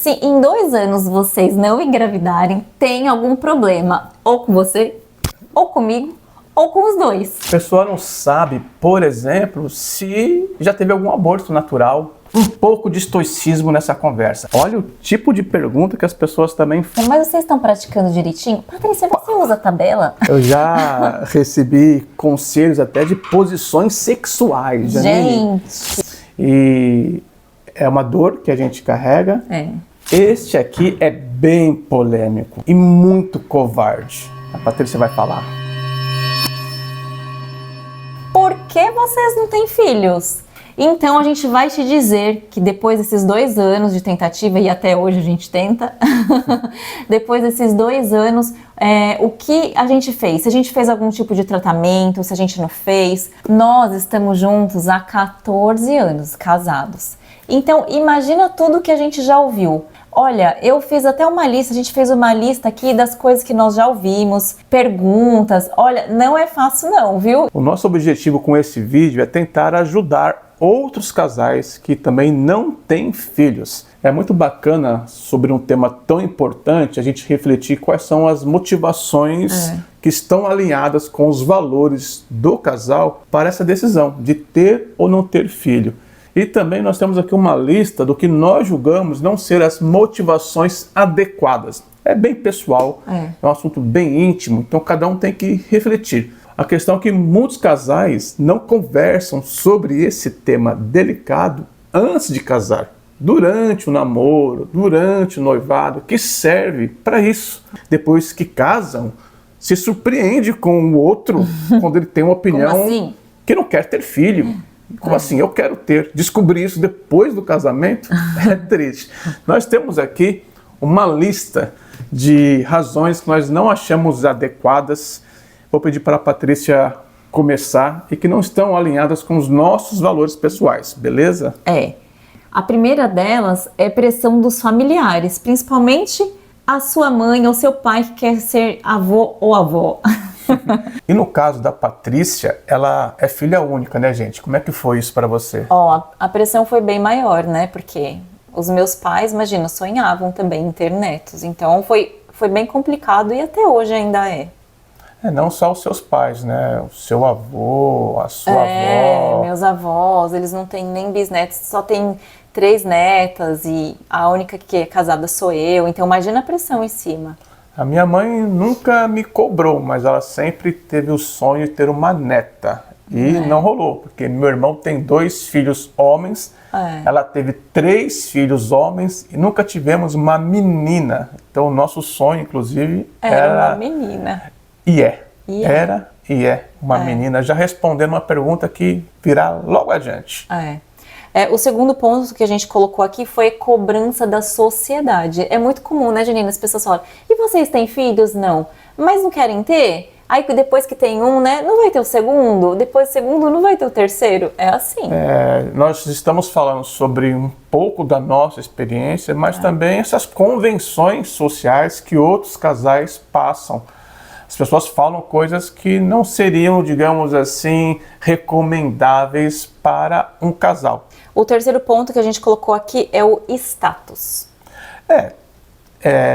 Se em 2 anos vocês não engravidarem, tem algum problema, ou com você, ou comigo, ou com os dois. A pessoa não sabe, por exemplo, se já teve algum aborto natural. Um pouco de estoicismo nessa conversa. Olha o tipo de pergunta que as pessoas também fazem. Mas vocês estão praticando direitinho? Patrícia, você usa a tabela? Eu já recebi conselhos até de posições sexuais. Gente! E é uma dor que a gente carrega. É. Este aqui é bem polêmico e muito covarde. A Patrícia vai falar. Por que vocês não têm filhos? Então a gente vai te dizer que depois desses 2 anos de tentativa, e até hoje a gente tenta, depois desses 2 anos, o que a gente fez? Se a gente fez algum tipo de tratamento, se a gente não fez, nós estamos juntos há 14 anos, casados. Então imagina tudo que a gente já ouviu. Olha, eu fiz até uma lista, a gente fez uma lista aqui das coisas que nós já ouvimos, perguntas. Olha, não é fácil não, viu? O nosso objetivo com esse vídeo é tentar ajudar outros casais que também não têm filhos. É muito bacana, sobre um tema tão importante, a gente refletir quais são as motivações que estão alinhadas com os valores do casal para essa decisão de ter ou não ter filho. E também nós temos aqui uma lista do que nós julgamos não ser as motivações adequadas. É bem pessoal, é um assunto bem íntimo, então cada um tem que refletir. A questão é que muitos casais não conversam sobre esse tema delicado antes de casar, durante o namoro, durante o noivado, que serve para isso. Depois que casam, se surpreende com o outro quando ele tem uma opinião que não quer ter filho. Como assim? Eu quero ter. Descobrir isso depois do casamento é triste. Nós temos aqui uma lista de razões que nós não achamos adequadas. Vou pedir para a Patrícia começar e que não estão alinhadas com os nossos valores pessoais, beleza? A primeira delas é pressão dos familiares, principalmente a sua mãe ou seu pai que quer ser avô ou avó. E no caso da Patrícia, ela é filha única, né, gente? Como é que foi isso para você? A pressão foi bem maior, né? Porque os meus pais, imagina, sonhavam também em ter netos. Então foi bem complicado e até hoje ainda é. Não só os seus pais, né? O seu avô, a sua avó. Meus avós, eles não têm nem bisnetos, só tem 3 netas e a única que é casada sou eu. Então imagina a pressão em cima. A minha mãe nunca me cobrou, mas ela sempre teve o sonho de ter uma neta. E não rolou, porque meu irmão tem 2 filhos homens, ela teve 3 filhos homens e nunca tivemos uma menina. Então o nosso sonho, inclusive, era uma menina. Era e é uma menina. Já respondendo uma pergunta que virá logo adiante. O segundo ponto que a gente colocou aqui foi cobrança da sociedade. É muito comum, né, Janina? As pessoas falam, e vocês têm filhos? Não. Mas não querem ter? Aí depois que tem um, né, não vai ter o segundo? Depois do segundo, não vai ter o terceiro? É assim. Nós estamos falando sobre um pouco da nossa experiência, mas também essas convenções sociais que outros casais passam. As pessoas falam coisas que não seriam, digamos assim, recomendáveis para um casal. O terceiro ponto que a gente colocou aqui é o status.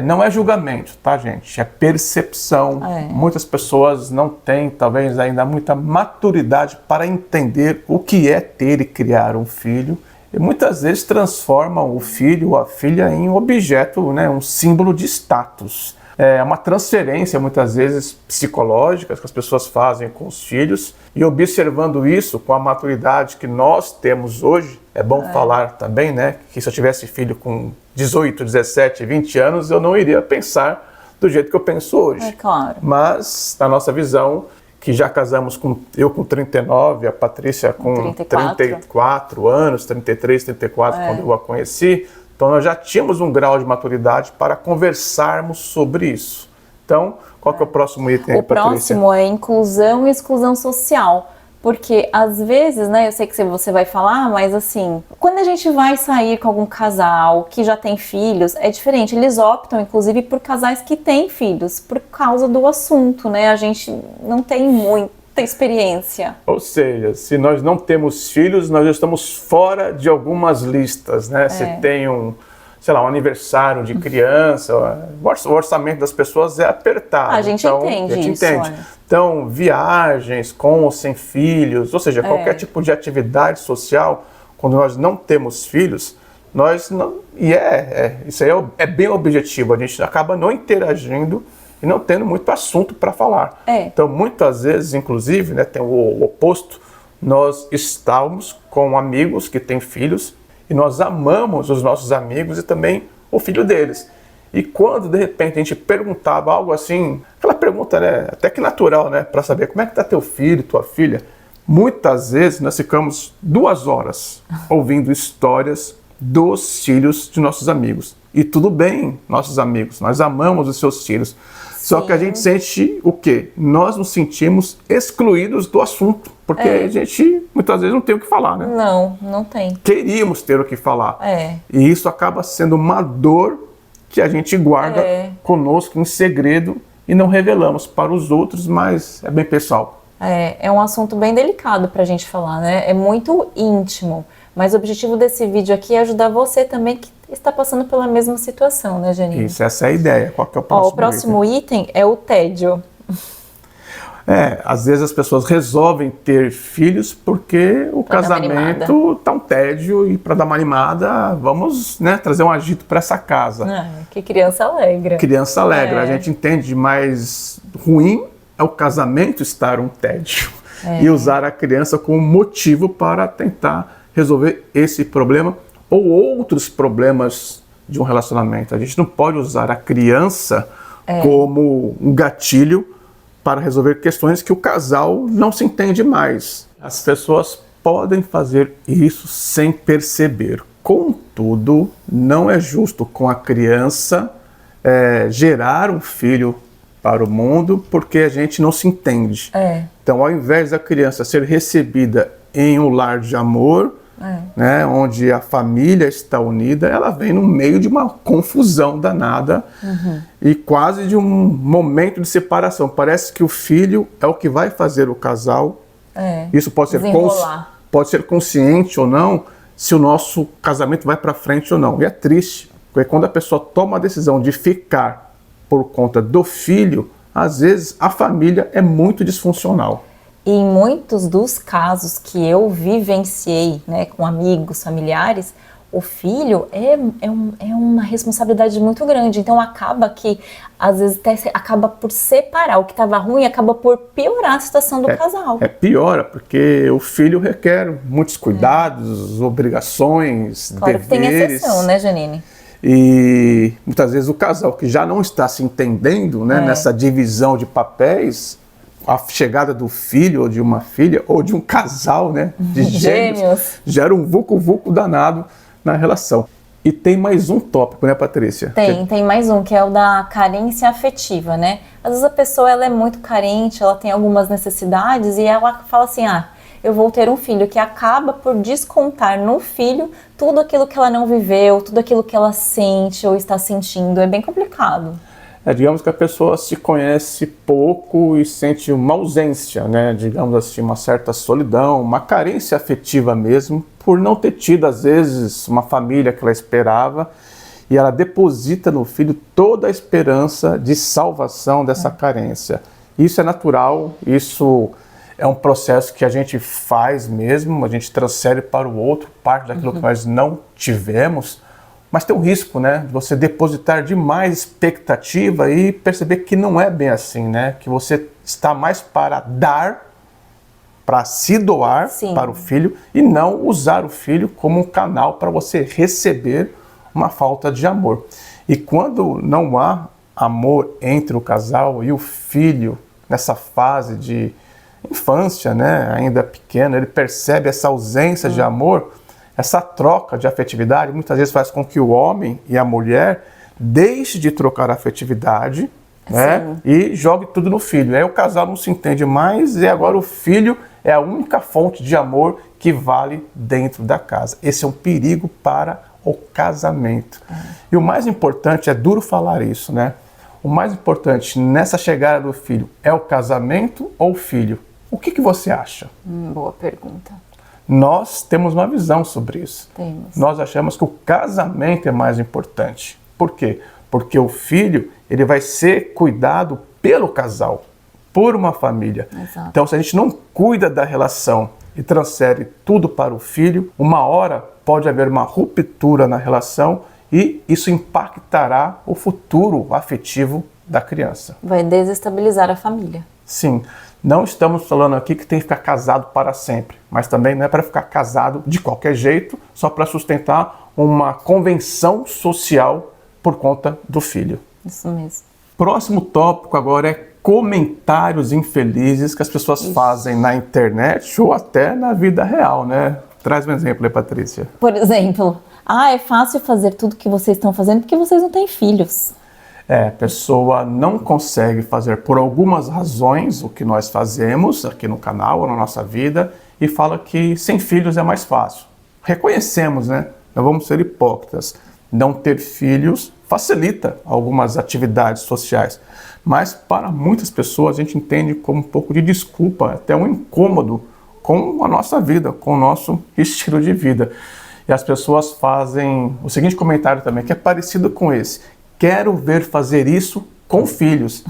Não é julgamento, tá, gente? É percepção. Muitas pessoas não têm, talvez, ainda muita maturidade para entender o que é ter e criar um filho. E muitas vezes transformam o filho ou a filha em um objeto, né, um símbolo de status. É uma transferência, muitas vezes, psicológica que as pessoas fazem com os filhos. E observando isso com a maturidade que nós temos hoje, é bom falar também, né, que se eu tivesse filho com 18, 17, 20 anos, eu não iria pensar do jeito que eu penso hoje. Claro. Mas, na nossa visão, que já casamos eu com 39, a Patrícia com 34 anos, 33, 34, quando eu a conheci. Então nós já tínhamos um grau de maturidade para conversarmos sobre isso. Então, qual que é o próximo item aí, Patrícia? O próximo é inclusão e exclusão social. Porque às vezes, né, eu sei que você vai falar, mas assim, quando a gente vai sair com algum casal que já tem filhos, é diferente. Eles optam, inclusive, por casais que têm filhos, por causa do assunto, né? A gente não tem muita experiência. Ou seja, se nós não temos filhos, nós já estamos fora de algumas listas, né? Se tem sei lá, um aniversário de criança, o orçamento das pessoas é apertado. A gente entende a gente isso, entende. olha. Então, viagens com ou sem filhos, ou seja, qualquer tipo de atividade social, quando nós não temos filhos, nós não... isso aí é bem objetivo, a gente acaba não interagindo e não tendo muito assunto para falar. Então, muitas vezes, inclusive, né, tem o oposto, nós estamos com amigos que têm filhos e nós amamos os nossos amigos e também o filho deles. E quando, de repente, a gente perguntava algo assim, aquela pergunta, né, até que natural, né, para saber como é que está teu filho, tua filha, muitas vezes nós ficamos 2 horas ouvindo histórias dos filhos de nossos amigos. E tudo bem, nossos amigos, nós amamos os seus filhos. Só que a gente sente o quê? Nós nos sentimos excluídos do assunto, porque a gente muitas vezes não tem o que falar, né? Não tem. Queríamos ter o que falar. E isso acaba sendo uma dor que a gente guarda conosco em segredo e não revelamos para os outros, mas é bem pessoal. É um assunto bem delicado para a gente falar, né? É muito íntimo. Mas o objetivo desse vídeo aqui é ajudar você também que está passando pela mesma situação, né, Janine? Isso, essa é a ideia. Qual que é o próximo item? O próximo item é o tédio. Às vezes as pessoas resolvem ter filhos porque o casamento tá um tédio e para dar uma animada, vamos, né, trazer um agito para essa casa. Que criança alegra. Criança alegra, a gente entende, mas ruim é o casamento estar um tédio. E usar a criança como motivo para tentar resolver esse problema ou outros problemas de um relacionamento. A gente não pode usar a criança como um gatilho para resolver questões que o casal não se entende mais. As pessoas podem fazer isso sem perceber. Contudo, não é justo com a criança gerar um filho para o mundo porque a gente não se entende. Então, ao invés da criança ser recebida em um lar de amor, né, onde a família está unida, ela vem no meio de uma confusão danada e quase de um momento de separação. Parece que o filho é o que vai fazer o casal. Isso pode ser consciente ou não, se o nosso casamento vai para frente ou não. E é triste, porque quando a pessoa toma a decisão de ficar por conta do filho, às vezes a família é muito disfuncional. E em muitos dos casos que eu vivenciei, né, com amigos, familiares, o filho é uma responsabilidade muito grande. Então acaba que, às vezes, até acaba por separar. O que estava ruim acaba por piorar a situação do casal. Piora, porque o filho requer muitos cuidados, obrigações, deveres. Claro que tem exceção, né, Janine? E muitas vezes o casal que já não está se entendendo, né, nessa divisão de papéis, a chegada do filho ou de uma filha ou de um casal, né, de gêmeos gera um vucu-vucu danado na relação. E tem mais um tópico, né, Patrícia? Tem mais um, que é o da carência afetiva, né? Às vezes a pessoa ela é muito carente, ela tem algumas necessidades e ela fala assim, eu vou ter um filho, que acaba por descontar no filho tudo aquilo que ela não viveu, tudo aquilo que ela sente ou está sentindo. É bem complicado. Digamos que a pessoa se conhece pouco e sente uma ausência, né? Digamos assim, uma certa solidão, uma carência afetiva mesmo, por não ter tido, às vezes, uma família que ela esperava, e ela deposita no filho toda a esperança de salvação dessa carência. Isso é natural, isso é um processo que a gente faz mesmo, a gente transfere para o outro parte daquilo que nós não tivemos. Mas tem um risco, né, de você depositar demais expectativa e perceber que não é bem assim, né? Que você está mais para dar, para se doar para o filho e não usar o filho como um canal para você receber uma falta de amor. E quando não há amor entre o casal e o filho, nessa fase de infância, né, ainda pequeno, ele percebe essa ausência de amor. Essa troca de afetividade muitas vezes faz com que o homem e a mulher deixem de trocar a afetividade, né, e jogue tudo no filho. Aí o casal não se entende mais e agora o filho é a única fonte de amor que vale dentro da casa. Esse é um perigo para o casamento. E o mais importante, é duro falar isso, né? O mais importante nessa chegada do filho é o casamento ou o filho? O que você acha? Boa pergunta. Nós temos uma visão sobre isso. Temos. Nós achamos que o casamento é mais importante. Por quê? Porque o filho, ele vai ser cuidado pelo casal, por uma família. Exato. Então, se a gente não cuida da relação e transfere tudo para o filho, uma hora pode haver uma ruptura na relação e isso impactará o futuro afetivo da criança. Vai desestabilizar a família. Sim, não estamos falando aqui que tem que ficar casado para sempre, mas também não é para ficar casado de qualquer jeito, só para sustentar uma convenção social por conta do filho. Isso mesmo. Próximo tópico agora é comentários infelizes que as pessoas fazem na internet ou até na vida real, né? Traz um exemplo aí, Patrícia. Por exemplo, é fácil fazer tudo que vocês estão fazendo porque vocês não têm filhos. A pessoa não consegue fazer por algumas razões o que nós fazemos aqui no canal ou na nossa vida e fala que sem filhos é mais fácil. Reconhecemos, né? Não vamos ser hipócritas. Não ter filhos facilita algumas atividades sociais, mas para muitas pessoas a gente entende como um pouco de desculpa, até um incômodo com a nossa vida, com o nosso estilo de vida. E as pessoas fazem o seguinte comentário também, que é parecido com esse: quero ver fazer isso com filhos.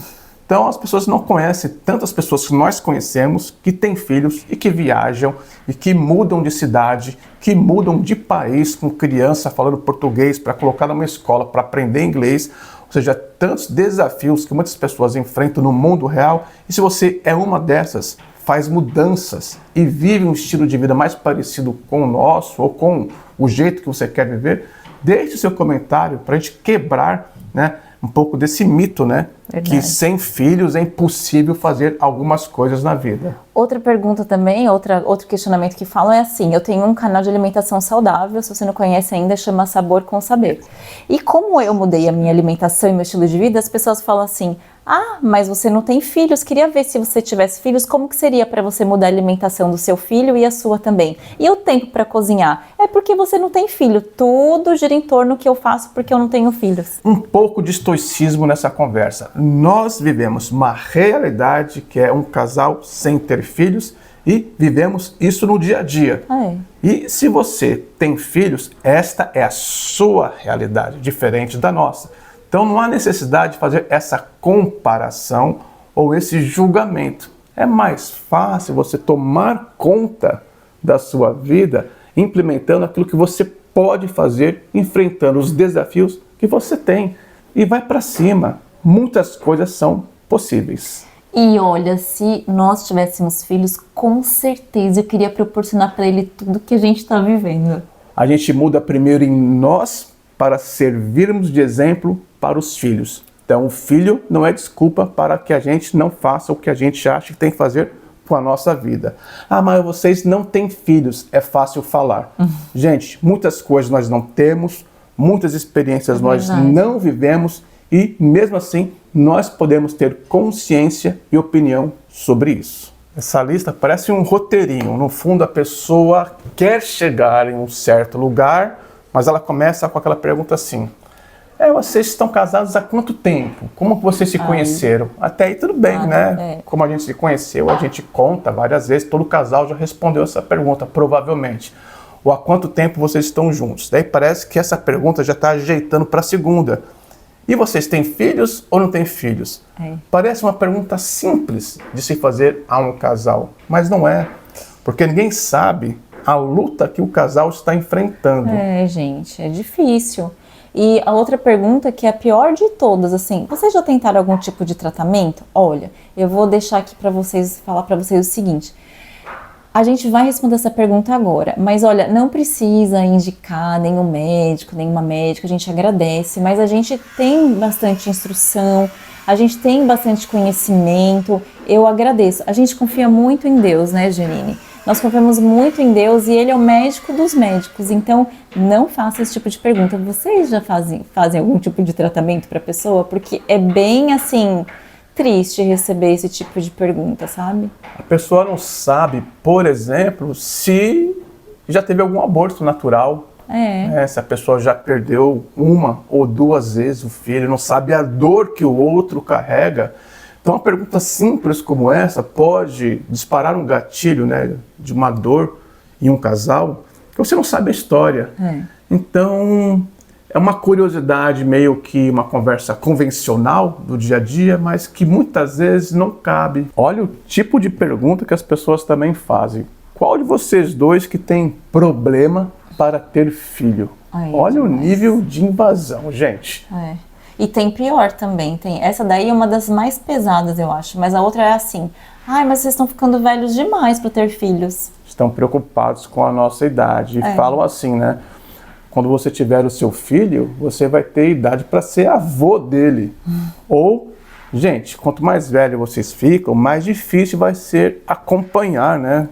Então as pessoas não conhecem tantas pessoas que nós conhecemos que têm filhos e que viajam e que mudam de cidade, que mudam de país com criança falando português para colocar numa escola para aprender inglês. Ou seja, tantos desafios que muitas pessoas enfrentam no mundo real. E se você é uma dessas, faz mudanças e vive um estilo de vida mais parecido com o nosso ou com o jeito que você quer viver, deixe o seu comentário para a gente quebrar, né, um pouco desse mito, né? Verdade. Que sem filhos é impossível fazer algumas coisas na vida. Outra pergunta também, outro questionamento que falam é assim: eu tenho um canal de alimentação saudável, se você não conhece ainda, chama Sabor com Saber. E como eu mudei a minha alimentação e meu estilo de vida, as pessoas falam assim: mas você não tem filhos, queria ver se você tivesse filhos, como que seria para você mudar a alimentação do seu filho e a sua também? E o tempo para cozinhar? É porque você não tem filho, tudo gira em torno do que eu faço porque eu não tenho filhos. Um pouco de estoicismo nessa conversa. Nós vivemos uma realidade que é um casal sem ter filhos e vivemos isso no dia a dia. E se você tem filhos, esta é a sua realidade, diferente da nossa. Então não há necessidade de fazer essa comparação ou esse julgamento. É mais fácil você tomar conta da sua vida implementando aquilo que você pode fazer, enfrentando os desafios que você tem. E vai para cima. Muitas coisas são possíveis. E olha, se nós tivéssemos filhos, com certeza eu queria proporcionar para ele tudo que a gente está vivendo. A gente muda primeiro em nós para servirmos de exemplo para os filhos. Então o filho não é desculpa para que a gente não faça o que a gente acha que tem que fazer com a nossa vida. Mas vocês não têm filhos, é fácil falar. Gente, muitas coisas nós não temos, muitas experiências nós não vivemos e mesmo assim nós podemos ter consciência e opinião sobre isso. Essa lista parece um roteirinho. No fundo, a pessoa quer chegar em um certo lugar, mas ela começa com aquela pergunta assim: vocês estão casados há quanto tempo? Como que vocês se conheceram? Até aí tudo bem, né? Como a gente se conheceu, a gente conta várias vezes, todo casal já respondeu essa pergunta, provavelmente. Ou há quanto tempo vocês estão juntos? Daí parece que essa pergunta já está ajeitando para a segunda. E vocês têm filhos ou não têm filhos? Parece uma pergunta simples de se fazer a um casal, mas não é. Porque ninguém sabe a luta que o casal está enfrentando. Gente, é difícil. E a outra pergunta, que é a pior de todas, assim: vocês já tentaram algum tipo de tratamento? Olha, eu vou deixar aqui para vocês, falar para vocês o seguinte: a gente vai responder essa pergunta agora, mas olha, não precisa indicar nenhum médico, nenhuma médica, a gente agradece, mas a gente tem bastante instrução, a gente tem bastante conhecimento, eu agradeço. A gente confia muito em Deus, né, Janine? Nós confiamos muito em Deus e Ele é o médico dos médicos, então não faça esse tipo de pergunta. Vocês já fazem algum tipo de tratamento para a pessoa? Porque é bem assim, triste receber esse tipo de pergunta, sabe? A pessoa não sabe, por exemplo, se já teve algum aborto natural. Se a pessoa já perdeu uma ou duas vezes o filho, não sabe a dor que o outro carrega. Então uma pergunta simples como essa pode disparar um gatilho, né, de uma dor em um casal que você não sabe a história. Então, é uma curiosidade, meio que uma conversa convencional do dia a dia, mas que muitas vezes não cabe. Olha o tipo de pergunta que as pessoas também fazem. Qual de vocês dois que tem problema para ter filho? Olha o nível de invasão, gente. E tem pior também. Essa daí é uma das mais pesadas, eu acho. Mas a outra é assim: ai, mas vocês estão ficando velhos demais para ter filhos. Estão preocupados com a nossa idade. E falam assim, né? Quando você tiver o seu filho, você vai ter idade para ser avô dele. Ou, gente, quanto mais velho vocês ficam, mais difícil vai ser acompanhar, né?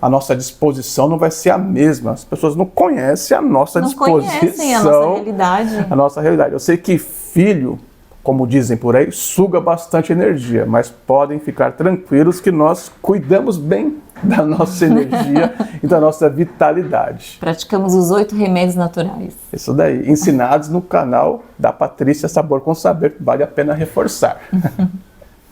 A nossa disposição não vai ser a mesma. As pessoas não conhecem a nossa disposição. Não conhecem a nossa realidade. A nossa realidade. Eu sei que filho, como dizem por aí, suga bastante energia, mas podem ficar tranquilos que nós cuidamos bem da nossa energia e da nossa vitalidade. Praticamos os 8 remédios naturais. Isso daí, ensinados no canal da Patrícia Sabor com Saber, vale a pena reforçar.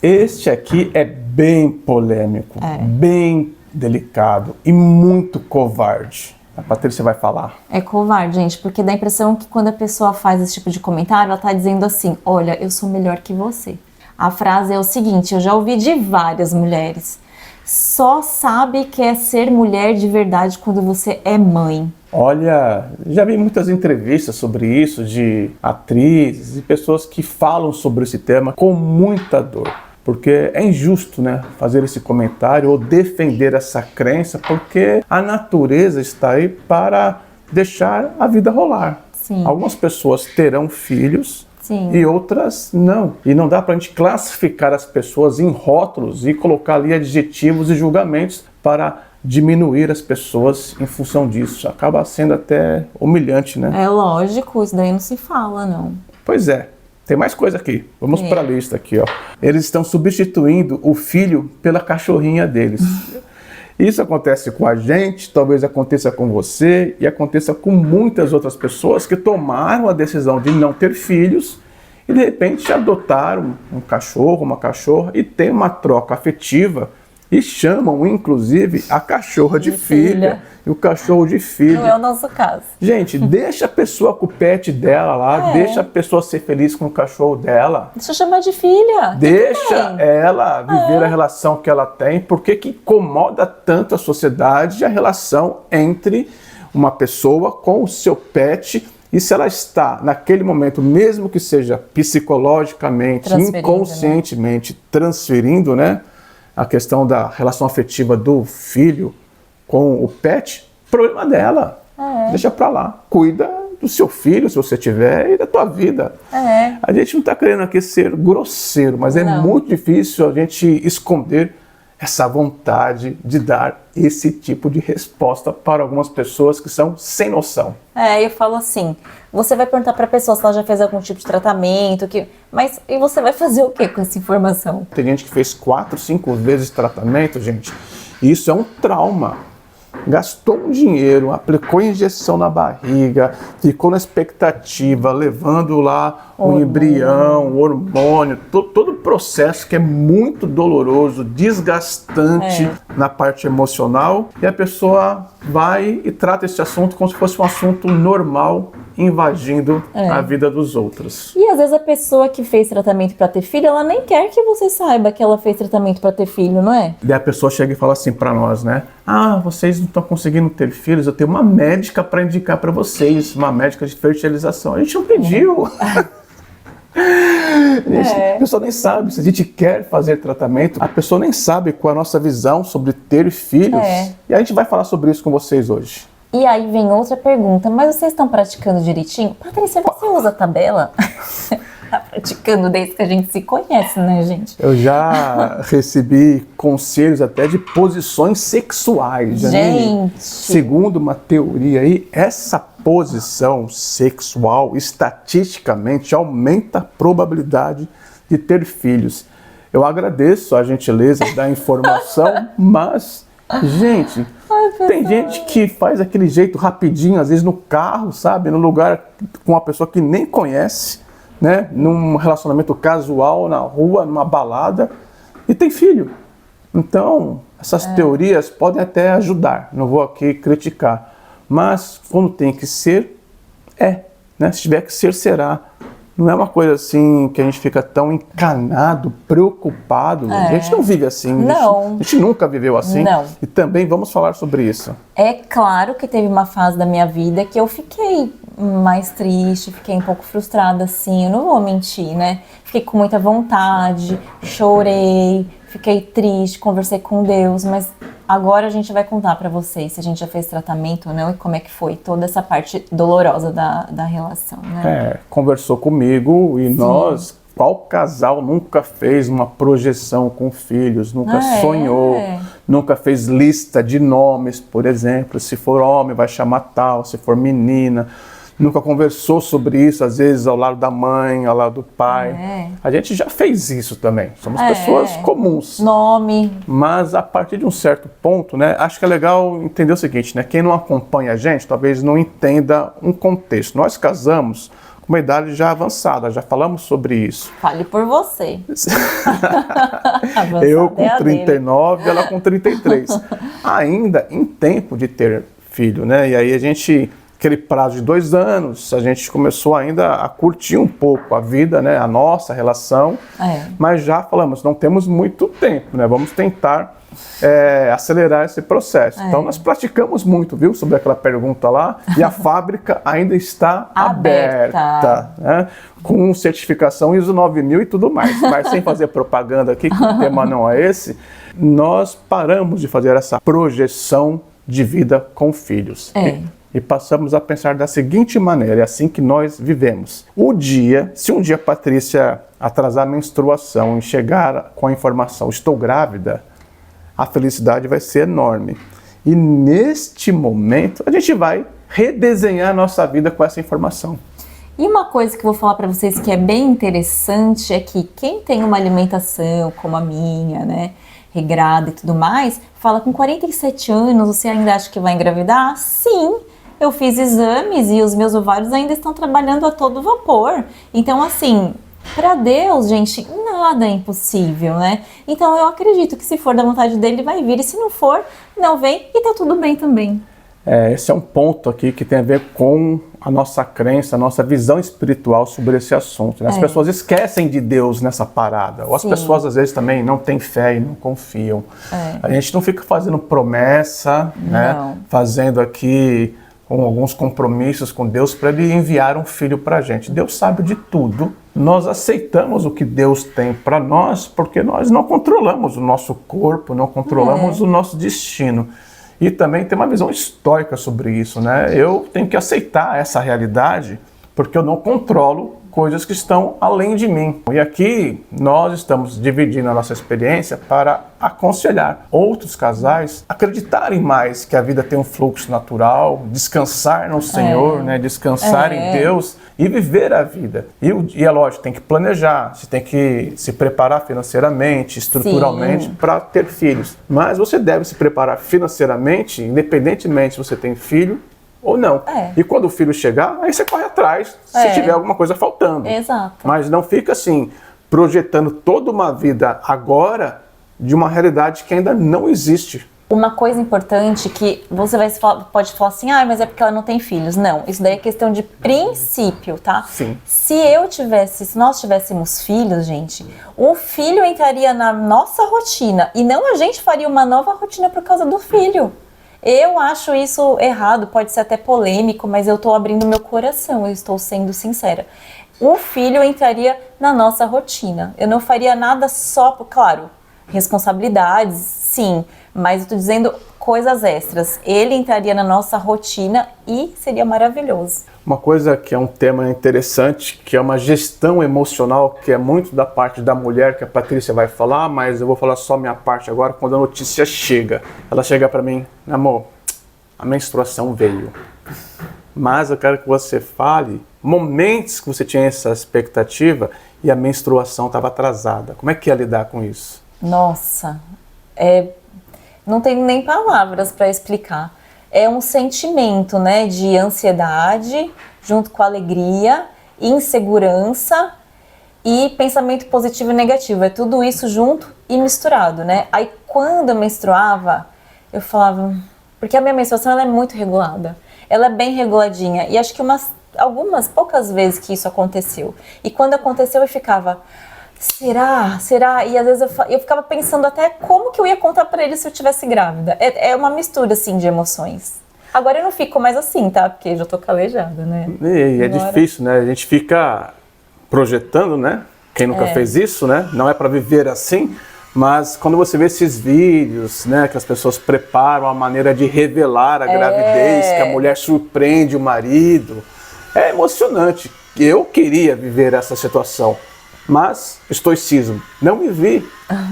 Este aqui é bem polêmico, bem delicado e muito covarde. A Patrícia vai falar. É covarde, gente, porque dá a impressão que quando a pessoa faz esse tipo de comentário, ela tá dizendo assim: olha, eu sou melhor que você. A frase é o seguinte, eu já ouvi de várias mulheres: só sabe que é ser mulher de verdade quando você é mãe. Olha, já vi muitas entrevistas sobre isso de atrizes e pessoas que falam sobre esse tema com muita dor. Porque é injusto, né, fazer esse comentário ou defender essa crença, porque a natureza está aí para deixar a vida rolar. Sim. Algumas pessoas terão filhos. Sim. E outras não. E não dá para a gente classificar as pessoas em rótulos e colocar ali adjetivos e julgamentos para diminuir as pessoas em função disso. Acaba sendo até humilhante, né? É lógico, isso daí não se fala, não. Pois é. Tem mais coisa aqui. Vamos para a lista aqui, ó. Eles estão substituindo o filho pela cachorrinha deles. Isso acontece com a gente, talvez aconteça com você e aconteça com muitas outras pessoas que tomaram a decisão de não ter filhos e de repente adotaram um cachorro, uma cachorra e tem uma troca afetiva e chamam inclusive a cachorra de filha e o cachorro de filho. Não é o nosso caso. Gente, deixa a pessoa com o pet dela lá, deixa a pessoa ser feliz com o cachorro dela. Deixa eu chamar de filha. Deixa ela viver a relação que ela tem. Por que que incomoda tanto a sociedade a relação entre uma pessoa com o seu pet? E se ela está, naquele momento, mesmo que seja psicologicamente, inconscientemente, transferindo, né, a questão da relação afetiva do filho com o pet, problema dela. Deixa pra lá. Cuida do seu filho, se você tiver, e da tua vida. A gente não está querendo aqui ser grosseiro, mas é muito difícil a gente esconder essa vontade de dar esse tipo de resposta para algumas pessoas que são sem noção. Eu falo assim, você vai perguntar para a pessoa se ela já fez algum tipo de tratamento, mas e você vai fazer o que com essa informação? Tem gente que fez 4, 5 vezes tratamento, gente, e isso é um trauma. Gastou um dinheiro, aplicou injeção na barriga, ficou na expectativa, levando lá o embrião, o hormônio, todo o processo que é muito doloroso, desgastante na parte emocional, e a pessoa vai e trata esse assunto como se fosse um assunto normal, invadindo a vida dos outros. E às vezes a pessoa que fez tratamento para ter filho, ela nem quer que você saiba que ela fez tratamento para ter filho, não é? Daí a pessoa chega e fala assim para nós, né? Ah, vocês não estão conseguindo ter filhos, eu tenho uma médica para indicar para vocês, uma médica de fertilização. A gente não pediu. A pessoa nem sabe se a gente quer fazer tratamento, a pessoa nem sabe qual é a nossa visão sobre ter filhos. E a gente vai falar sobre isso com vocês hoje. E aí vem outra pergunta, mas vocês estão praticando direitinho? Patrícia, você usa tabela? Tá praticando desde que a gente se conhece, né, gente? Eu já recebi conselhos até de posições sexuais. Gente! Segundo uma teoria aí, essa posição sexual estatisticamente aumenta a probabilidade de ter filhos. Eu agradeço a gentileza da informação, mas, gente, tem gente que faz aquele jeito rapidinho, às vezes no carro, sabe? No lugar com uma pessoa que nem conhece, né? Num relacionamento casual, na rua, numa balada, e tem filho. Então, Essas teorias podem até ajudar, não vou aqui criticar, mas quando tem que ser, né? Se tiver que ser, será. Não é uma coisa assim que a gente fica tão encanado, preocupado. A gente não vive assim. Não. A gente nunca viveu assim. Não. E também vamos falar sobre isso. É claro que teve uma fase da minha vida que eu fiquei mais triste, fiquei um pouco frustrada, assim, eu não vou mentir, né? Fiquei com muita vontade, chorei, fiquei triste, conversei com Deus, mas agora a gente vai contar pra vocês se a gente já fez tratamento ou não e como é que foi toda essa parte dolorosa da relação, né? Conversou comigo e nós, qual casal nunca fez uma projeção com filhos, nunca sonhou, nunca fez lista de nomes, por exemplo, se for homem vai chamar tal, se for menina, nunca conversou sobre isso, às vezes ao lado da mãe, ao lado do pai. A gente já fez isso também, somos pessoas comuns. Nome. Mas a partir de um certo ponto, né, acho que é legal entender o seguinte, né, quem não acompanha a gente talvez não entenda um contexto. Nós casamos com uma idade já avançada, já falamos sobre isso. Fale por você. Eu com 39, ela com 33. Ainda em tempo de ter filho, né? E aí a gente, aquele prazo de 2 anos, a gente começou ainda a curtir um pouco a vida, né? A nossa relação. Mas já falamos, não temos muito tempo, né? Vamos tentar acelerar esse processo. Então nós praticamos muito, viu? Sobre aquela pergunta lá. E a fábrica ainda está aberta, né? Com certificação ISO 9000 e tudo mais. Mas sem fazer propaganda aqui, que o tema não é esse, nós paramos de fazer essa projeção de vida com filhos. E passamos a pensar da seguinte maneira, é assim que nós vivemos. Se um dia a Patrícia atrasar a menstruação e chegar com a informação, estou grávida, a felicidade vai ser enorme. E neste momento, a gente vai redesenhar a nossa vida com essa informação. E uma coisa que eu vou falar para vocês que é bem interessante é que quem tem uma alimentação como a minha, né, regrada e tudo mais, fala com 47 anos, você ainda acha que vai engravidar? Sim! Eu fiz exames e os meus ovários ainda estão trabalhando a todo vapor. Então, assim, para Deus, gente, nada é impossível, né? Então, eu acredito que se for da vontade dele, vai vir. E se não for, não vem e tá tudo bem também. Esse é um ponto aqui que tem a ver com a nossa crença, a nossa visão espiritual sobre esse assunto. Né? As pessoas esquecem de Deus nessa parada. Ou as pessoas, às vezes, também não têm fé e não confiam. A gente não fica fazendo promessa, né? Fazendo aqui com alguns compromissos com Deus para Ele enviar um filho para a gente. Deus sabe de tudo. Nós aceitamos o que Deus tem para nós porque nós não controlamos o nosso corpo, não controlamos o nosso destino. E também tem uma visão estoica sobre isso, né? Eu tenho que aceitar essa realidade porque eu não controlo coisas que estão além de mim. E aqui nós estamos dividindo a nossa experiência para aconselhar outros casais a acreditarem mais que a vida tem um fluxo natural, descansar no Senhor, né? Descansar em Deus e viver a vida. E é lógico, tem que planejar, você tem que se preparar financeiramente, estruturalmente para ter filhos. Mas você deve se preparar financeiramente, independentemente se você tem filho ou não. E quando o filho chegar, aí você corre atrás, se tiver alguma coisa faltando. Exato. Mas não fica assim, projetando toda uma vida agora de uma realidade que ainda não existe. Uma coisa importante que você pode falar assim, mas é porque ela não tem filhos. Não, isso daí é questão de princípio, tá? Sim. Se nós tivéssemos filhos, gente, o filho entraria na nossa rotina e não a gente faria uma nova rotina por causa do filho. Eu acho isso errado, pode ser até polêmico, mas eu estou abrindo meu coração, eu estou sendo sincera. O filho entraria na nossa rotina. Eu não faria nada só, claro, responsabilidades, sim, mas eu estou dizendo coisas extras. Ele entraria na nossa rotina e seria maravilhoso. Uma coisa que é um tema interessante, que é uma gestão emocional, que é muito da parte da mulher, que a Patrícia vai falar, mas eu vou falar só minha parte agora, quando a notícia chega. Ela chega para mim, amor, a menstruação veio. Mas eu quero que você fale momentos que você tinha essa expectativa e a menstruação estava atrasada. Como é que é lidar com isso? Nossa, não tenho nem palavras para explicar. É um sentimento, né, de ansiedade, junto com alegria, insegurança e pensamento positivo e negativo. É tudo isso junto e misturado, né? Aí quando eu menstruava, eu falava... Porque a minha menstruação ela é muito regulada. Ela é bem reguladinha. E acho que algumas poucas vezes que isso aconteceu. E quando aconteceu eu ficava... Será? Será? E às vezes eu ficava pensando até como que eu ia contar pra ele se eu tivesse grávida. É uma mistura, assim, de emoções. Agora eu não fico mais assim, tá? Porque já tô calejada, né? E é difícil, né? A gente fica projetando, né? Quem nunca fez isso, né? Não é para viver assim, mas quando você vê esses vídeos, né? Que as pessoas preparam a maneira de revelar a gravidez, que a mulher surpreende o marido. É emocionante. Eu queria viver essa situação, mas estoicismo, não me vi.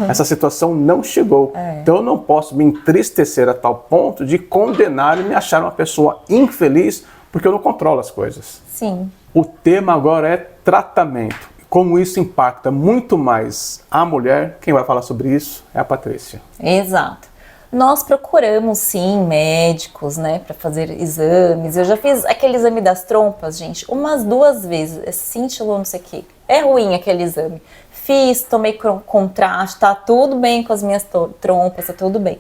Essa situação não chegou. Então eu não posso me entristecer a tal ponto de condenar e me achar uma pessoa infeliz porque eu não controlo as coisas. Sim. O tema agora é tratamento. Como isso impacta muito mais a mulher, quem vai falar sobre isso é a Patrícia. Exato. Nós procuramos, sim, médicos, né, para fazer exames. Eu já fiz aquele exame das trompas, gente, umas 2 vezes. É cintilou, não sei o quê. É ruim aquele exame. Fiz, tomei contraste, tá tudo bem com as minhas trompas, tá tudo bem.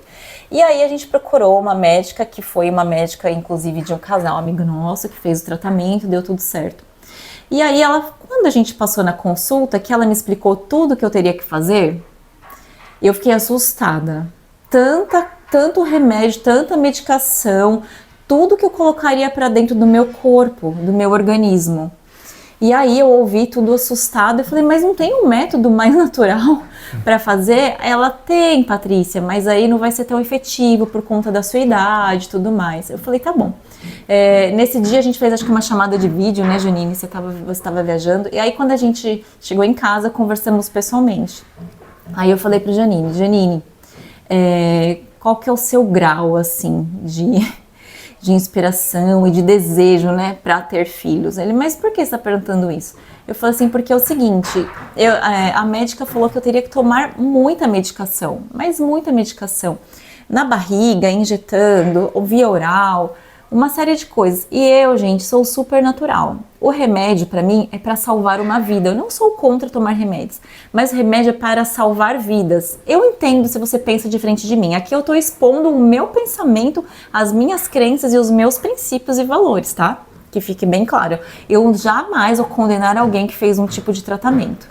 E aí a gente procurou uma médica, que foi uma médica, inclusive, de um casal, amigo nosso, que fez o tratamento, deu tudo certo. E aí quando a gente passou na consulta, que ela me explicou tudo que eu teria que fazer, eu fiquei assustada. Tanto remédio, tanta medicação, tudo que eu colocaria para dentro do meu corpo, do meu organismo. E aí eu ouvi tudo assustada, eu falei, mas não tem um método mais natural para fazer? Ela tem, Patrícia, mas aí não vai ser tão efetivo por conta da sua idade e tudo mais. Eu falei, tá bom. Nesse dia a gente fez acho que uma chamada de vídeo, né, Janine? Você estava viajando. E aí quando a gente chegou em casa, conversamos pessoalmente. Aí eu falei para Janine, qual que é o seu grau, assim, de inspiração e de desejo, né, para ter filhos? Ele, mas por que você está perguntando isso? Eu falei assim, porque é o seguinte, a médica falou que eu teria que tomar muita medicação, mas muita medicação, na barriga, injetando, via oral, uma série de coisas. E eu, gente, sou super natural. O remédio, para mim, é para salvar uma vida. Eu não sou contra tomar remédios, mas o remédio é para salvar vidas. Eu entendo se você pensa diferente de mim. Aqui eu tô expondo o meu pensamento, as minhas crenças e os meus princípios e valores, tá? Que fique bem claro. Eu jamais vou condenar alguém que fez um tipo de tratamento.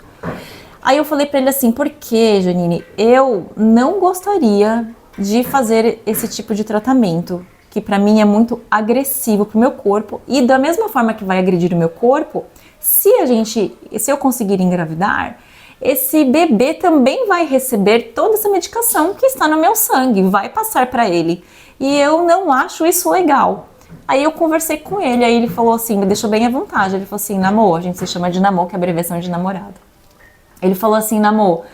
Aí eu falei para ele assim, por que, Janine? Eu não gostaria de fazer esse tipo de tratamento, que para mim é muito agressivo pro meu corpo, e da mesma forma que vai agredir o meu corpo, se eu conseguir engravidar, esse bebê também vai receber toda essa medicação que está no meu sangue, vai passar para ele. E eu não acho isso legal. Aí eu conversei com ele, aí ele falou assim, me deixou bem à vontade, ele falou assim, namor, a gente se chama de namor, que é a abreviação de namorado. Ele falou assim, namor,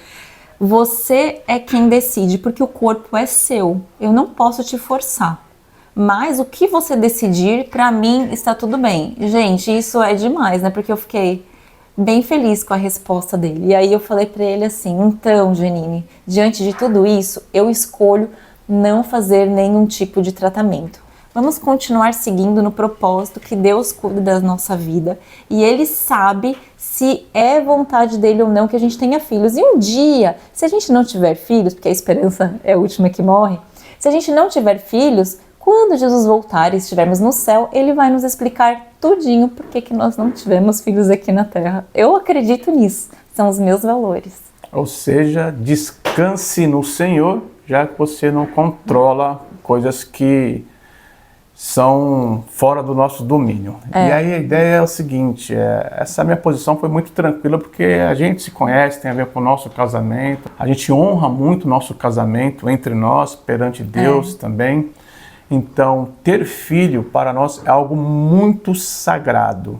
você é quem decide, porque o corpo é seu, eu não posso te forçar. Mas o que você decidir, pra mim, está tudo bem. Gente, isso é demais, né? Porque eu fiquei bem feliz com a resposta dele. E aí eu falei pra ele assim, então, Janine, diante de tudo isso, eu escolho não fazer nenhum tipo de tratamento. Vamos continuar seguindo no propósito que Deus cuida da nossa vida. E Ele sabe se é vontade dele ou não que a gente tenha filhos. E um dia, se a gente não tiver filhos, porque a esperança é a última que morre, se a gente não tiver filhos, quando Jesus voltar e estivermos no céu, Ele vai nos explicar tudinho por que nós não tivemos filhos aqui na Terra. Eu acredito nisso, são os meus valores. Ou seja, descanse no Senhor, já que você não controla coisas que são fora do nosso domínio. E aí a ideia é o seguinte, essa minha posição foi muito tranquila porque a gente se conhece, tem a ver com o nosso casamento, a gente honra muito o nosso casamento entre nós, perante Deus também. Então, ter filho para nós é algo muito sagrado.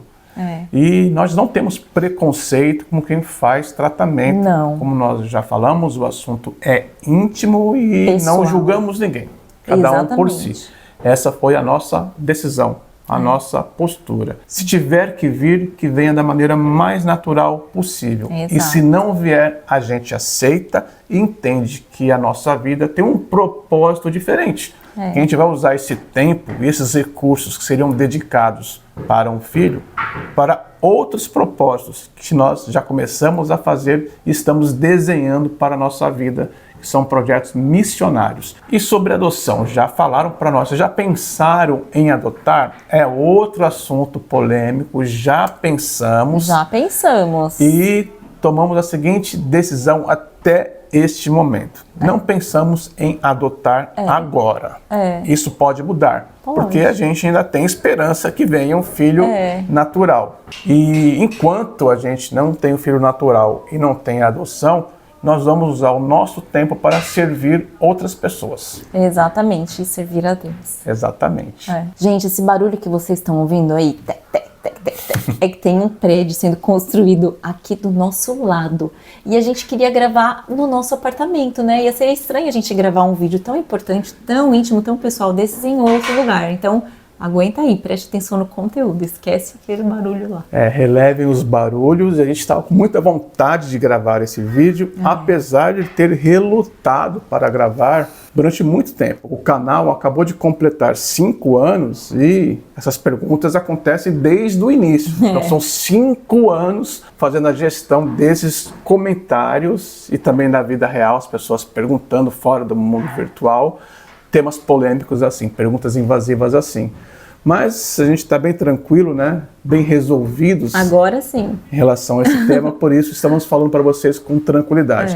E nós não temos preconceito com quem faz tratamento. Não. Como nós já falamos, o assunto é íntimo e pessoal. Não julgamos ninguém. Cada um por si. Essa foi a nossa decisão, a nossa postura. Se tiver que vir, que venha da maneira mais natural possível. Exato. E se não vier, a gente aceita e entende que a nossa vida tem um propósito diferente. Que a gente vai usar esse tempo e esses recursos que seriam dedicados para um filho, para outros propósitos que nós já começamos a fazer e estamos desenhando para a nossa vida, que são projetos missionários. E sobre adoção, já falaram para nós, já pensaram em adotar? É outro assunto polêmico, já pensamos. Já pensamos. E tomamos a seguinte decisão até este momento. Não pensamos em adotar agora. Isso pode mudar, porque a gente ainda tem esperança que venha um filho natural. E enquanto a gente não tem um filho natural e não tem adoção, nós vamos usar o nosso tempo para servir outras pessoas. Exatamente, e servir a Deus. Exatamente. Gente, esse barulho que vocês estão ouvindo aí, é que tem um prédio sendo construído aqui do nosso lado. E a gente queria gravar no nosso apartamento, né? Ia ser estranho a gente gravar um vídeo tão importante, tão íntimo, tão pessoal desses em outro lugar. Então, aguenta aí, preste atenção no conteúdo, esquece aquele barulho lá. Relevem os barulhos, a gente estava com muita vontade de gravar esse vídeo, apesar de ter relutado para gravar durante muito tempo. O canal acabou de completar 5 anos e essas perguntas acontecem desde o início. Então são 5 anos fazendo a gestão desses comentários e também na vida real, as pessoas perguntando fora do mundo virtual, temas polêmicos assim, perguntas invasivas assim. Mas a gente está bem tranquilo, né? Bem resolvidos. Agora sim. Em relação a esse tema, por isso estamos falando para vocês com tranquilidade.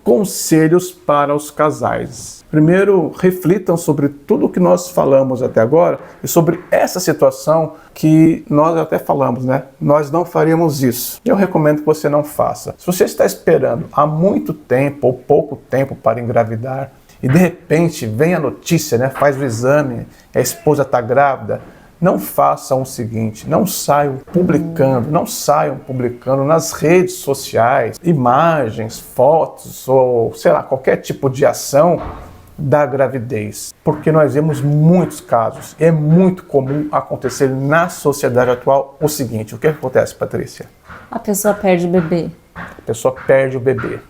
Conselhos para os casais. Primeiro, reflitam sobre tudo o que nós falamos até agora e sobre essa situação que nós até falamos, né? Nós não faríamos isso. Eu recomendo que você não faça. Se você está esperando há muito tempo ou pouco tempo para engravidar, e de repente vem a notícia, né? Faz o exame, a esposa está grávida. Não façam o seguinte, não saiam publicando nas redes sociais imagens, fotos ou, sei lá, qualquer tipo de ação da gravidez. Porque nós vemos muitos casos, é muito comum acontecer na sociedade atual o seguinte, o que acontece, Patrícia? A pessoa perde o bebê. A pessoa perde o bebê.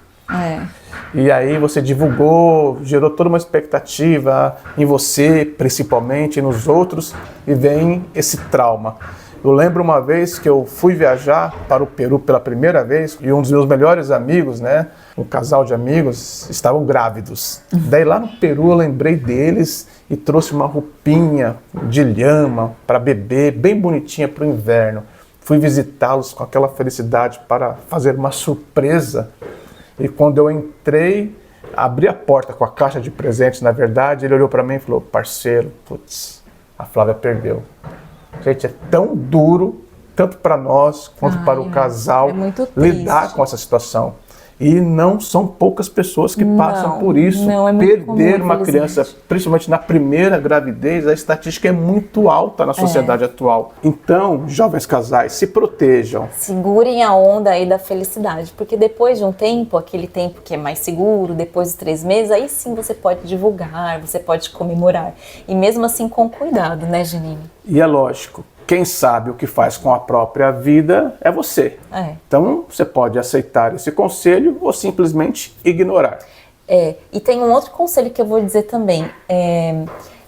E aí você divulgou, gerou toda uma expectativa em você, principalmente, e nos outros, e vem esse trauma. Eu lembro uma vez que eu fui viajar para o Peru pela primeira vez, e um dos meus melhores amigos, né, um casal de amigos, estavam grávidos. Daí lá no Peru eu lembrei deles e trouxe uma roupinha de lhama para bebê, bem bonitinha para o inverno. Fui visitá-los com aquela felicidade para fazer uma surpresa. E quando eu entrei, abri a porta com a caixa de presentes, na verdade, ele olhou para mim e falou, parceiro, putz, a Flávia perdeu. Gente, é tão duro, tanto para nós quanto para o casal, lidar com essa situação. E não são poucas pessoas que passam por isso. Perder uma criança, principalmente na primeira gravidez, a estatística é muito alta na sociedade atual. Então, jovens casais, se protejam. Segurem a onda aí da felicidade, porque depois de um tempo, aquele tempo que é mais seguro, depois de 3 meses, aí sim você pode divulgar, você pode comemorar. E mesmo assim com cuidado, né, Janine? E é lógico. Quem sabe o que faz com a própria vida é você. Então, você pode aceitar esse conselho ou simplesmente ignorar. E tem um outro conselho que eu vou dizer também.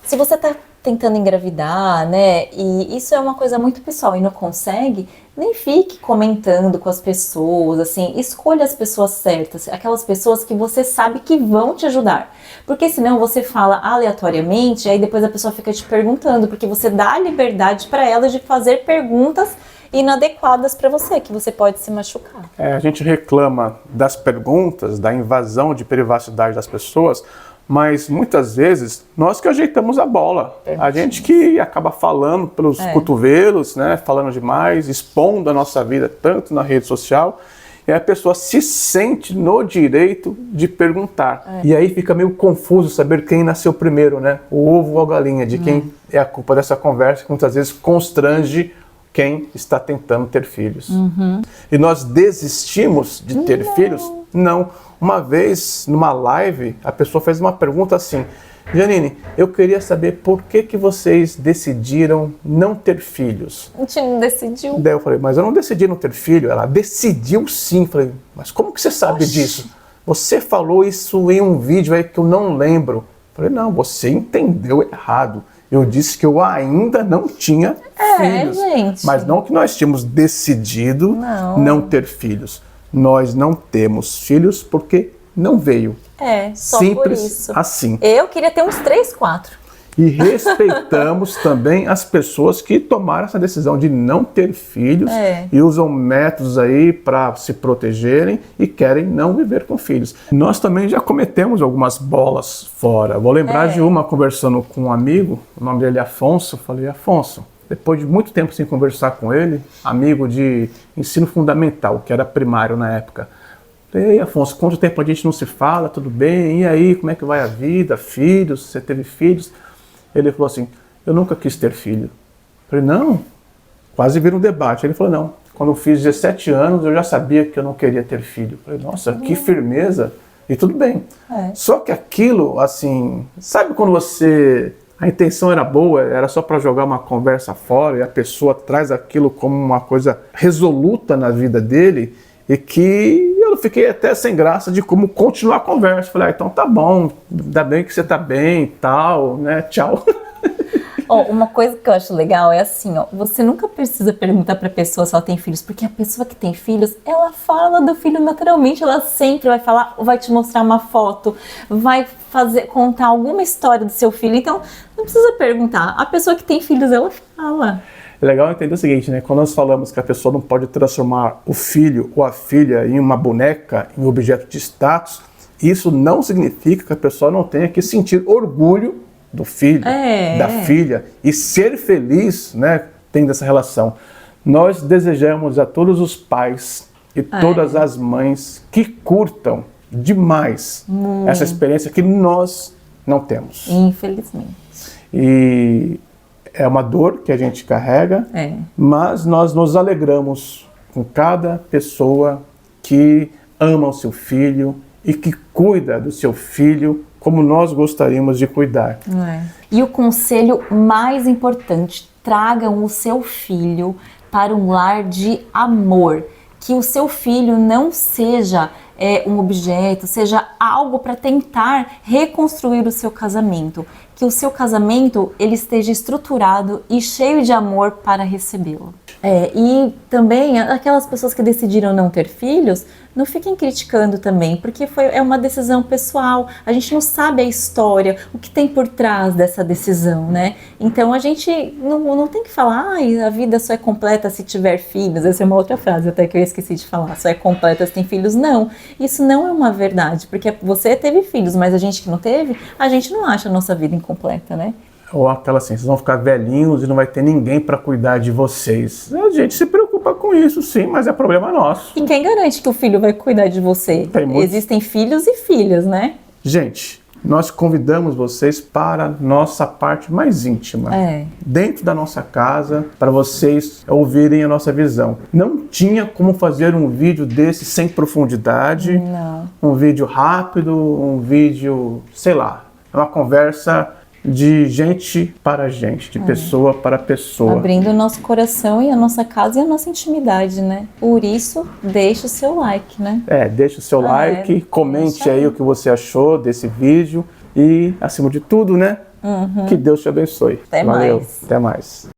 Se você está tentando engravidar, né, e isso é uma coisa muito pessoal e não consegue, nem fique comentando com as pessoas, assim, escolha as pessoas certas, aquelas pessoas que você sabe que vão te ajudar. Porque senão você fala aleatoriamente, aí depois a pessoa fica te perguntando, porque você dá a liberdade para ela de fazer perguntas inadequadas para você, que você pode se machucar. A gente reclama das perguntas, da invasão de privacidade das pessoas, mas muitas vezes nós que ajeitamos a bola. A gente que acaba falando pelos cotovelos, né, falando demais, expondo a nossa vida tanto na rede social, e a pessoa se sente no direito de perguntar. E aí fica meio confuso saber quem nasceu primeiro, né? O ovo ou a galinha, de quem é a culpa dessa conversa, que muitas vezes constrange quem está tentando ter filhos. E nós desistimos de ter filhos? Não. Uma vez, numa live, a pessoa fez uma pergunta assim, Janine, eu queria saber por que vocês decidiram não ter filhos. A gente não decidiu. Daí eu falei, mas eu não decidi não ter filho. Ela decidiu sim. Falei, mas como que você sabe disso? Você falou isso em um vídeo aí que eu não lembro. Falei, não, você entendeu errado. Eu disse que eu ainda não tinha filhos. Gente. Mas não que nós tínhamos decidido não ter filhos. Nós não temos filhos porque não veio. Só Simples por isso. assim. Eu queria ter uns 3, 4. E respeitamos também as pessoas que tomaram essa decisão de não ter filhos e usam métodos aí para se protegerem e querem não viver com filhos. Nós também já cometemos algumas bolas fora. Vou lembrar de uma conversando com um amigo, o nome dele é Afonso. Eu falei, Afonso, depois de muito tempo sem conversar com ele, amigo de ensino fundamental, que era primário na época. Ei, Afonso, quanto tempo a gente não se fala, tudo bem? E aí, como é que vai a vida? Filhos? Você teve filhos? Ele falou assim, eu nunca quis ter filho. Eu falei, não, quase vira um debate. Ele falou, não, quando eu fiz 17 anos, eu já sabia que eu não queria ter filho. Eu falei, nossa, que firmeza. E tudo bem. Só que aquilo, assim, sabe quando a intenção era boa, era só para jogar uma conversa fora e a pessoa traz aquilo como uma coisa resoluta na vida dele e que eu fiquei até sem graça de como continuar a conversa. Falei, então tá bom, ainda bem que você tá bem e tal, né? Tchau. Uma coisa que eu acho legal é assim, você nunca precisa perguntar pra pessoa se ela tem filhos, porque a pessoa que tem filhos, ela fala do filho naturalmente, ela sempre vai falar, vai te mostrar uma foto, vai contar alguma história do seu filho, então não precisa perguntar, a pessoa que tem filhos, ela fala. É legal entender o seguinte, né? Quando nós falamos que a pessoa não pode transformar o filho ou a filha em uma boneca, em um objeto de status, isso não significa que a pessoa não tenha que sentir orgulho do filho, da filha, e ser feliz, né, tendo essa relação. Nós desejamos a todos os pais e todas as mães que curtam demais essa experiência que nós não temos. Infelizmente. E é uma dor que a gente carrega, mas nós nos alegramos com cada pessoa que ama o seu filho e que cuida do seu filho como nós gostaríamos de cuidar. E o conselho mais importante, tragam o seu filho para um lar de amor. Que o seu filho não seja um objeto, seja algo para tentar reconstruir o seu casamento. Que o seu casamento ele esteja estruturado e cheio de amor para recebê-lo. E também aquelas pessoas que decidiram não ter filhos, não fiquem criticando também, porque é uma decisão pessoal, a gente não sabe a história, o que tem por trás dessa decisão, né? Então a gente não tem que falar, a vida só é completa se tiver filhos, essa é uma outra frase até que eu esqueci de falar, só é completa se tem filhos, não. Isso não é uma verdade, porque você teve filhos, mas a gente que não teve, a gente não acha a nossa vida incompleta, né? Ou aquela assim, vocês vão ficar velhinhos e não vai ter ninguém para cuidar de vocês. A gente se preocupa com isso, sim, mas é problema nosso. E quem garante que o filho vai cuidar de você? Existem filhos e filhas, né? Gente, nós convidamos vocês para a nossa parte mais íntima. Dentro da nossa casa, para vocês ouvirem a nossa visão. Não tinha como fazer um vídeo desse sem profundidade. Não. Um vídeo rápido, um vídeo, sei lá, uma conversa de gente para gente, de pessoa para pessoa. Abrindo o nosso coração e a nossa casa e a nossa intimidade, né? Por isso, deixa o seu like, né? Deixa o seu like, comente aí o que você achou desse vídeo e, acima de tudo, né? Que Deus te abençoe. Até Valeu, mais. Até mais.